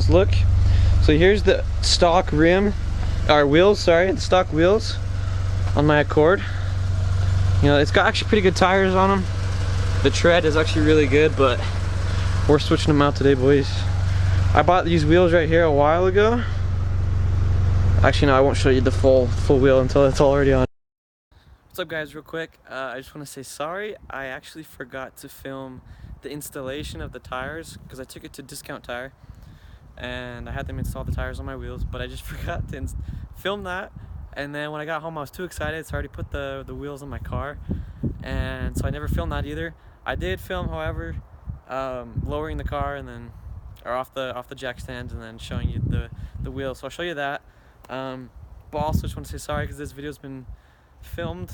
wheels look. So here's the stock rim, or wheels, sorry, the stock wheels on my Accord. You know, it's got actually pretty good tires on them. The tread is actually really good, but we're switching them out today, boys. I bought these wheels right here a while ago. Actually, no, I won't show you the full wheel until it's already on. What's up, guys? Real quick, I just want to say sorry. I actually forgot to film the installation of the tires because I took it to Discount Tire and I had them install the tires on my wheels, but I just forgot to film that. And then when I got home, I was too excited, so I already put the wheels on my car, and so I never filmed that either. I did film, however, lowering the car and then, or off the jack stand, and then showing you the wheels. So I'll show you that. But also just want to say sorry because this video's been filmed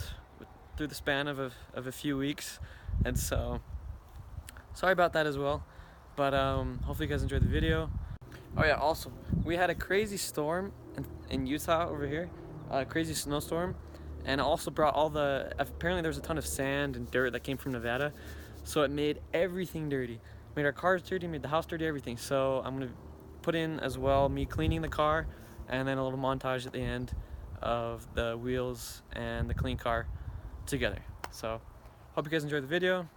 through the span of a few weeks, and so sorry about that as well. But hopefully you guys enjoyed the video. Oh yeah, also, we had a crazy storm in Utah over here, a crazy snowstorm, and it also brought apparently there was a ton of sand and dirt that came from Nevada, so it made everything dirty. Made our cars dirty, made the house dirty, everything. So I'm gonna put in as well me cleaning the car, and then a little montage at the end of the wheels and the clean car together. So hope you guys enjoyed the video.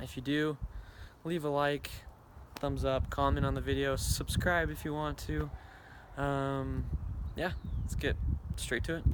If you do, leave a like, thumbs up, comment on the video, subscribe if you want to. Yeah, let's get straight to it.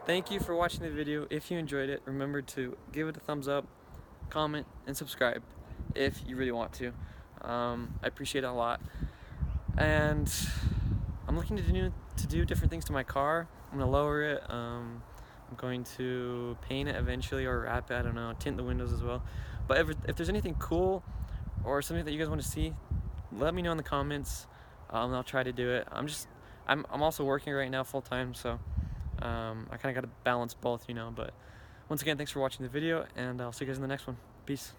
thank you for watching the video. If you enjoyed it, remember to give it a thumbs up, comment, and subscribe if you really want to. I appreciate it a lot. And I'm looking to do different things to my car. I'm gonna lower it. I'm going to paint it eventually, or wrap it, I don't know, tint the windows as well. But if there's anything cool or something that you guys want to see, let me know in the comments. I'll try to do it. I'm also working right now full time, so I kind of got to balance both, you know. But once again, thanks for watching the video, and I'll see you guys in the next one. Peace.